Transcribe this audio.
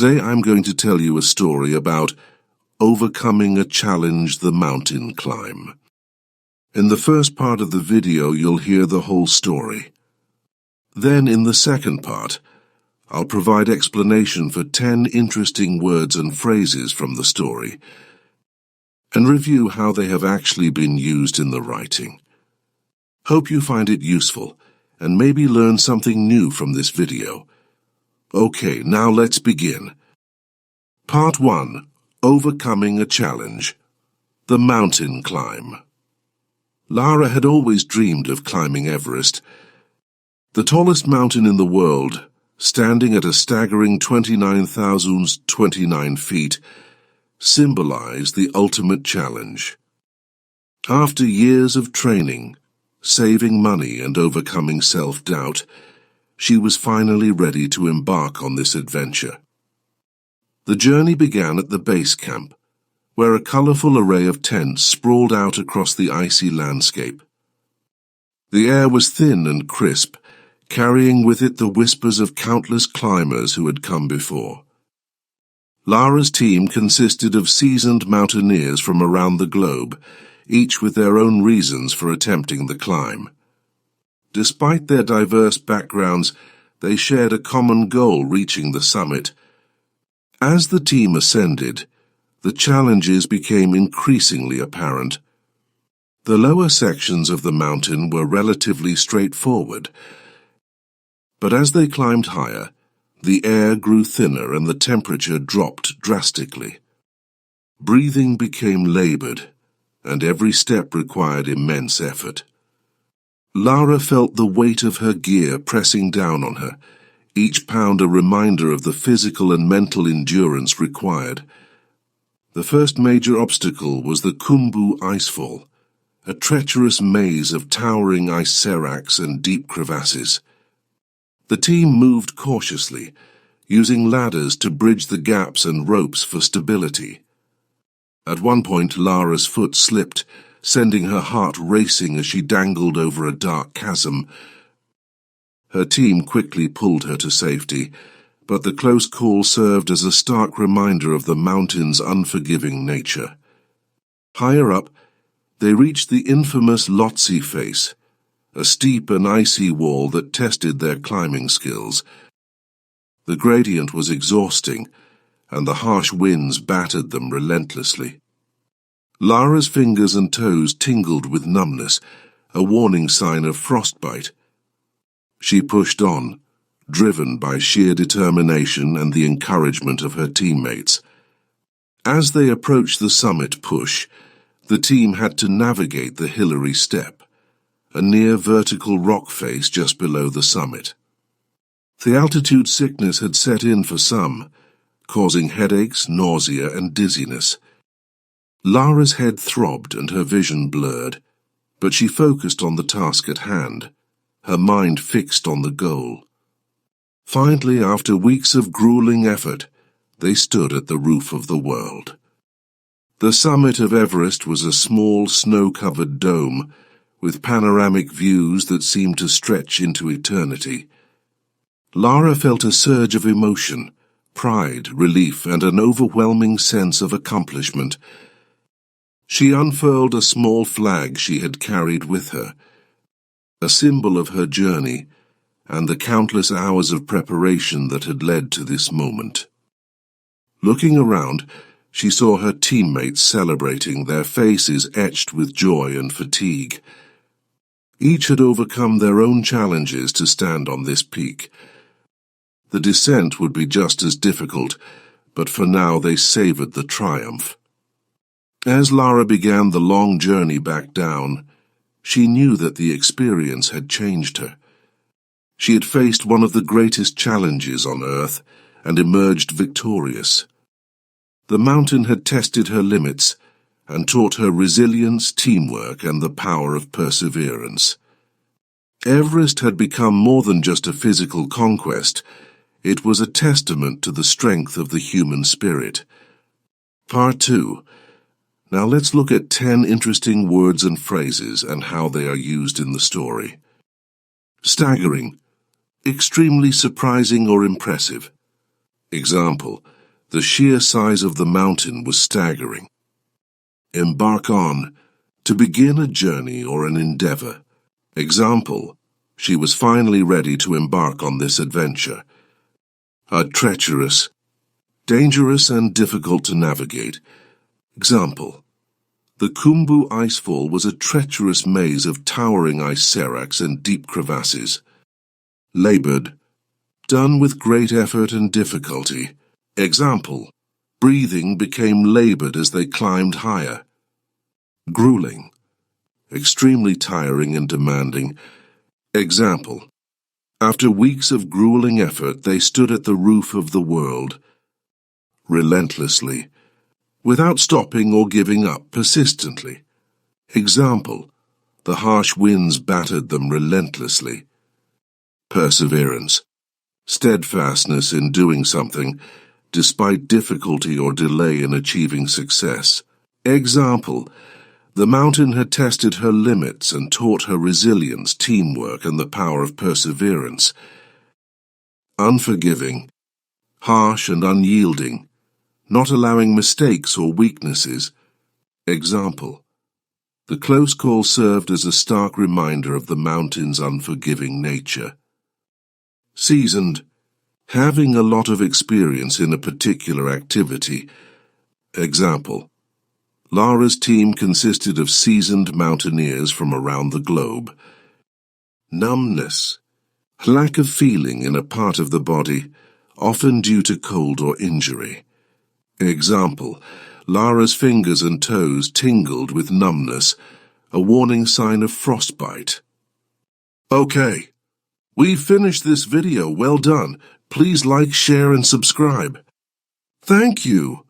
Today I'm going to tell you a story about overcoming a challenge, the mountain climb. In the first part of the video, you'll hear the whole story. Then, in the second part, I'll provide explanation for 10 interesting words and phrases from the story, and review how they have actually been used in the writing. Hope you find it useful, and maybe learn something new from this video. Okay, now let's begin. Part 1. Overcoming a challenge. The mountain climb. Lara had always dreamed of climbing Everest, the tallest mountain in the world, standing at a staggering 29,029 feet, symbolized the ultimate challenge. After years of training, saving money and overcoming self-doubt, she was finally ready to embark on this adventure. The journey began at the base camp, where a colorful array of tents sprawled out across the icy landscape. The air was thin and crisp, carrying with it the whispers of countless climbers who had come before. Lara's team consisted of seasoned mountaineers from around the globe, each with their own reasons for attempting the climb. Despite their diverse backgrounds, they shared a common goal: reaching the summit. As the team ascended, the challenges became increasingly apparent. The lower sections of the mountain were relatively straightforward, but as they climbed higher, the air grew thinner and the temperature dropped drastically. Breathing became labored, and every step required immense effort. Lara felt the weight of her gear pressing down on her, each pound a reminder of the physical and mental endurance required. The first major obstacle was the Khumbu icefall, a treacherous maze of towering ice seracs and deep crevasses. The team moved cautiously, using ladders to bridge the gaps and ropes for stability. At one point, Lara's foot slipped, sending her heart racing as she dangled over a dark chasm. Her team quickly pulled her to safety, but the close call served as a stark reminder of the mountain's unforgiving nature. Higher up, they reached the infamous Lhotse face, a steep and icy wall that tested their climbing skills. The gradient was exhausting, and the harsh winds battered them relentlessly. Lara's fingers and toes tingled with numbness, a warning sign of frostbite. She pushed on, driven by sheer determination and the encouragement of her teammates. As they approached the summit push, the team had to navigate the Hillary Step, a near-vertical rock face just below the summit. The altitude sickness had set in for some, causing headaches, nausea, and dizziness. Lara's head throbbed and her vision blurred, but she focused on the task at hand, her mind fixed on the goal. Finally, after weeks of grueling effort, they stood at the roof of the world. The summit of Everest was a small, snow-covered dome, with panoramic views that seemed to stretch into eternity. Lara felt a surge of emotion, pride, relief, and an overwhelming sense of accomplishment. She unfurled a small flag she had carried with her, a symbol of her journey and the countless hours of preparation that had led to this moment. Looking around, she saw her teammates celebrating, their faces etched with joy and fatigue. Each had overcome their own challenges to stand on this peak. The descent would be just as difficult, but for now they savored the triumph. As Lara began the long journey back down, she knew that the experience had changed her. She had faced one of the greatest challenges on Earth and emerged victorious. The mountain had tested her limits and taught her resilience, teamwork, and the power of perseverance. Everest had become more than just a physical conquest. It was a testament to the strength of the human spirit. Part 2. Now let's look at 10 interesting words and phrases and how they are used in the story. Staggering, extremely surprising or impressive. Example, the sheer size of the mountain was staggering. Embark on, to begin a journey or an endeavor. Example, she was finally ready to embark on this adventure. A treacherous, dangerous and difficult to navigate. Example, the Khumbu icefall was a treacherous maze of towering ice seracs and deep crevasses. Labored, done with great effort and difficulty. Example, breathing became labored as they climbed higher. Grueling, extremely tiring and demanding. Example, after weeks of grueling effort, they stood at the roof of the world, relentlessly, without stopping or giving up, persistently. Example, the harsh winds battered them relentlessly. Perseverance, steadfastness in doing something, despite difficulty or delay in achieving success. Example, the mountain had tested her limits and taught her resilience, teamwork, and the power of perseverance. Unforgiving, harsh and unyielding, not allowing mistakes or weaknesses. Example, the close call served as a stark reminder of the mountain's unforgiving nature. Seasoned, having a lot of experience in a particular activity. Example, Lara's team consisted of seasoned mountaineers from around the globe. Numbness, lack of feeling in a part of the body, often due to cold or injury. Example, Lara's fingers and toes tingled with numbness, a warning sign of frostbite. Okay, we've finished this video. Well done. Please like, share, and subscribe. Thank you.